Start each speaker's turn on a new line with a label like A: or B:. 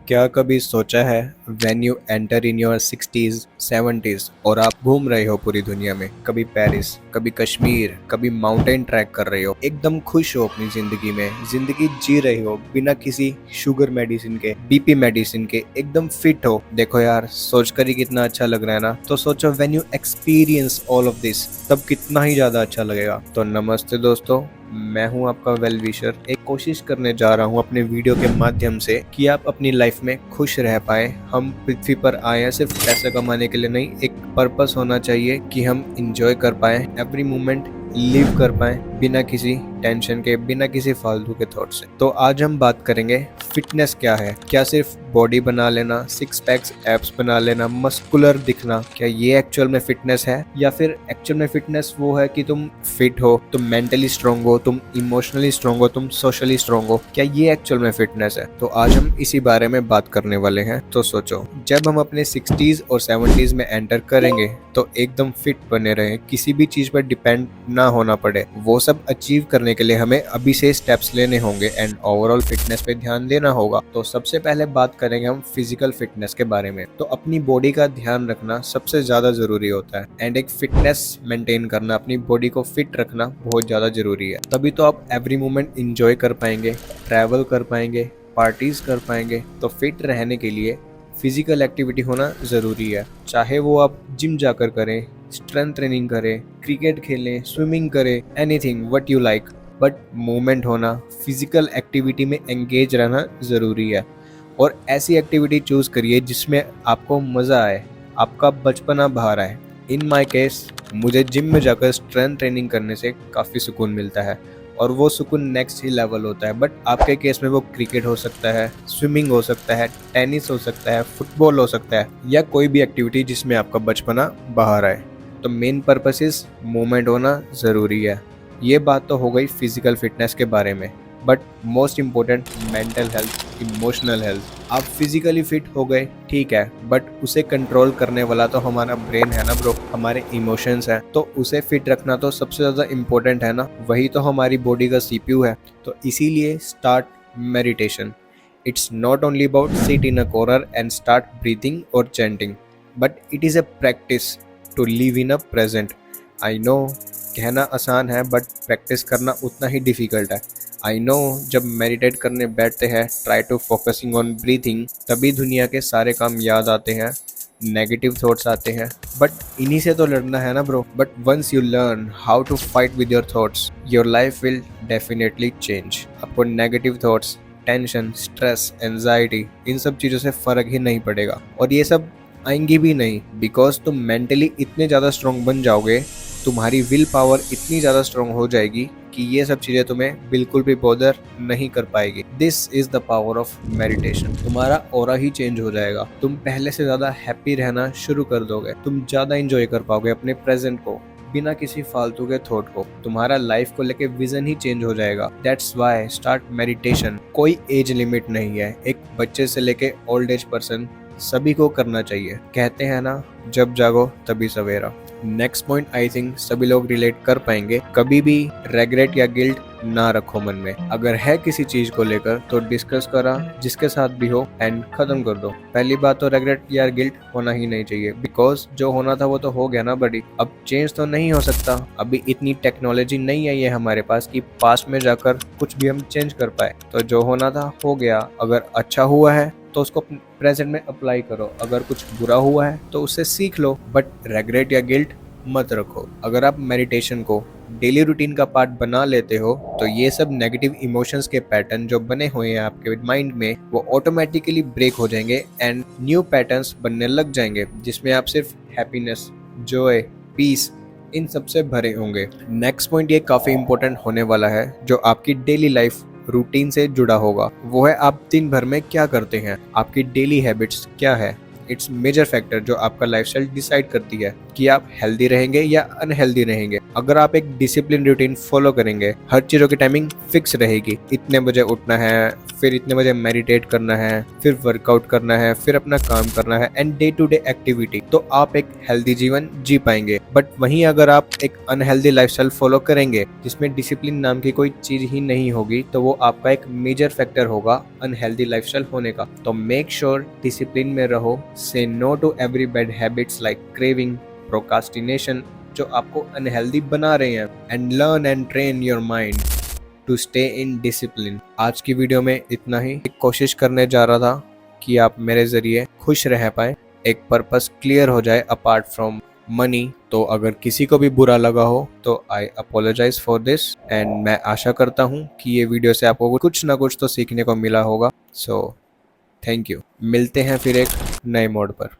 A: क्या कभी सोचा है when you enter in your 60s 70s और आप घूम रहे हो पूरी दुनिया में, कभी पेरिस, कभी कश्मीर, कभी माउंटेन ट्रैक कर रहे हो, एकदम खुश हो अपनी जिंदगी में, जिंदगी जी रहे हो बिना किसी शुगर मेडिसिन के, बीपी मेडिसिन के, एकदम फिट हो। देखो यार, सोचकर ही कितना अच्छा लग रहा है ना। तो सोचो when you experience all of this, तब कितना ही ज्यादा अच्छा लगेगा। तो नमस्ते दोस्तों, मैं हूं आपका वेल विशर। एक कोशिश करने जा रहा हूं अपने वीडियो के माध्यम से कि आप अपनी लाइफ में खुश रह पाए। हम पृथ्वी पर आए हैं सिर्फ पैसा कमाने के लिए नहीं, एक पर्पस होना चाहिए कि हम इंजॉय कर पाए, एवरी मोमेंट लिव कर पाए बिना किसी टेंशन के, बिना किसी फालतू के थॉट से। तो आज हम बात करेंगे फिटनेस क्या है। क्या सिर्फ बॉडी बना लेना, सिक्स पैक्स एब्स बना लेना, मस्कुलर दिखना, क्या ये एक्चुअल में फिटनेस है? या फिर एक्चुअल में फिटनेस वो है कि तुम फिट हो, तुम मेंटली स्ट्रांग हो, तुम इमोशनली स्ट्रांग हो, तुम सोशली स्ट्रांग हो? क्या ये एक्चुअल में फिटनेस है? तो आज हम इसी बारे में बात करने वाले हैं। तो सोचो, जब हम अपने 60s और 70s में एंटर करेंगे तो एकदम फिट बने रहे, किसी भी चीज पर डिपेंड ना होना पड़े। वो सब अचीव करने के लिए हमें अभी से स्टेप्स लेने होंगे एंड ओवरऑल फिटनेस पे ध्यान देना होगा। तो सबसे पहले बात करेंगे हम फिजिकल फिटनेस के बारे में। तो अपनी बॉडी का ध्यान रखना सबसे ज्यादा जरूरी होता है एंड एक फिटनेस मेंटेन करना, अपनी बॉडी को फिट रखना बहुत ज्यादा जरूरी है। तभी तो आप एवरी मोमेंट इंजॉय कर पाएंगे, ट्रैवल कर पाएंगे, पार्टीज कर पाएंगे। तो फिट रहने के लिए फिजिकल एक्टिविटी होना ज़रूरी है। चाहे वो आप जिम जाकर करें, स्ट्रेंथ ट्रेनिंग करें, क्रिकेट खेलें, स्विमिंग करें, anything what you like, but movement होना, फिजिकल एक्टिविटी में एंगेज रहना ज़रूरी है। और ऐसी एक्टिविटी चूज़ करिए जिसमें आपको मज़ा आए, आपका बचपना बाहर आए। इन माई केस मुझे जिम में जाकर स्ट्रेंथ ट्रेनिंग करने से काफ़ी सुकून मिलता है और वो सुकून नेक्स्ट ही लेवल होता है। बट आपके केस में वो क्रिकेट हो सकता है, स्विमिंग हो सकता है, टेनिस हो सकता है, फुटबॉल हो सकता है, या कोई भी एक्टिविटी जिसमें आपका बचपना बाहर आए। तो मेन पर्पस इज मूवमेंट होना ज़रूरी है। ये बात तो हो गई फिजिकल फिटनेस के बारे में, but most important mental health, emotional health. आप फिजिकली फिट हो गए ठीक है, बट उसे कंट्रोल करने वाला तो हमारा ब्रेन है ना ब्रो, हमारे इमोशंस हैं। तो उसे फिट रखना तो सबसे ज़्यादा इम्पोर्टेंट है ना, वही तो हमारी बॉडी का सीपीयू है। तो इसीलिए start meditation. It's not only about sit in a corner and start breathing और chanting, but it is a practice to live in a present. I know कहना आसान है बट प्रैक्टिस करना उतना ही डिफ़िकल्ट है। आई नो जब meditate करने बैठते हैं, try to focusing on breathing, तभी दुनिया के सारे काम याद आते हैं, नेगेटिव थॉट्स आते हैं। बट इन्हीं से तो लड़ना है ना bro. But once you learn how to fight with your thoughts, your life will definitely change. आपको negative thoughts, tension, stress, anxiety, इन सब चीज़ों से फ़र्क ही नहीं पड़ेगा और ये सब आएंगी भी नहीं, बिकॉज तुम मेंटली इतने ज़्यादा स्ट्रॉन्ग बन जाओगे, तुम्हारी विल पावर इतनी ज़्यादा स्ट्रॉन्ग हो जाएगी कि ये सब चीज़ें तुम्हें बिल्कुल भी बॉदर नहीं कर पाएगी। This is the power of meditation. तुम्हारा ऑरा ही चेंज हो जाएगा, तुम पहले से ज़्यादा हैप्पी रहना शुरू कर दोगे, तुम ज़्यादा इंजॉय कर पाओगे अपने प्रेजेंट को बिना किसी फालतू के थॉट को। तुम्हारा लाइफ को लेके विजन ही चेंज हो जाएगा। That's why start meditation. कोई एज लिमिट नहीं है, एक बच्चे से लेके ओल्ड एज पर्सन सभी को करना चाहिए। कहते हैं ना, जब जागो तभी सवेरा। नेक्स्ट पॉइंट आई थिंक सभी लोग रिलेट कर पाएंगे। कभी भी रेग्रेट या गिल्ट ना रखो मन में। अगर है किसी चीज को लेकर तो डिस्कस करा जिसके साथ भी हो एंड खत्म कर दो। पहली बात तो रेग्रेट या गिल्ट होना ही नहीं चाहिए, बिकॉज जो होना था वो तो हो गया ना बड़ी। अब चेंज तो नहीं हो सकता, अभी इतनी टेक्नोलॉजी नहीं आई है हमारे पास कि पास्ट में जाकर कुछ भी हम चेंज कर पाए। तो जो होना था हो गया। अगर अच्छा हुआ है तो उसको प्रेजेंट में अप्लाई करो, अगर कुछ बुरा हुआ है तो उससे सीख लो, बट रेग्रेट या गिल्ट मत रखो। अगर आप मेडिटेशन को डेली रूटीन का पार्ट बना लेते हो तो ये सब नेगेटिव इमोशंस के पैटर्न जो बने हुए हैं आपके माइंड में, वो ऑटोमेटिकली ब्रेक हो जाएंगे एंड न्यू पैटर्न्स बनने लग जाएंगे, जिसमें आप सिर्फ हैप्पीनेस, जॉय, पीस, इन सब से भरे होंगे। नेक्स्ट पॉइंट ये काफ़ी इंपॉर्टेंट होने वाला है, जो आपकी डेली लाइफ रूटीन से जुड़ा होगा। वो है आप दिन भर में क्या करते हैं, आपकी डेली हैबिट्स क्या है। इट्स मेजर फैक्टर जो आपका लाइफस्टाइल डिसाइड करती है कि आप हेल्दी रहेंगे या अनहेल्दी रहेंगे। अगर आप एक डिसिप्लिन रूटीन फॉलो करेंगे, हर चीज़ों की टाइमिंग फिक्स रहेगी, इतने बजे उठना है, फिर इतने बजे मेडिटेट करना है, फिर वर्कआउट करना है, फिर अपना काम करना है and day to day activity, तो आप एक हेल्दी जीवन जी पाएंगे। बट वहीं अगर आप एक अनहेल्दी लाइफस्टाइल फॉलो करेंगे जिसमें डिसिप्लिन नाम की कोई चीज ही नहीं होगी, तो वो आपका एक मेजर फैक्टर होगा अनहेल्दी लाइफस्टाइल होने का। तो मेक श्योर डिसिप्लिन में रहो, say no to every bad habits like craving, procrastination जो आपको अनहेल्दी बना रहे हैं, and learn and train your mind to stay in discipline. आज की वीडियो में इतना ही। एक कोशिश करने जा रहा था कि आप मेरे जरिए खुश रह पाए, एक पर्पस क्लियर हो जाए अपार्ट फ्रॉम मनी। तो अगर किसी को भी बुरा लगा हो तो आई अपोलोजाइज फॉर दिस, एंड मैं आशा करता हूँ कि ये वीडियो से आपको कुछ ना कुछ तो सीखने को मिला होगा। So thank you. मिलते हैं फिर एक नए मोड पर।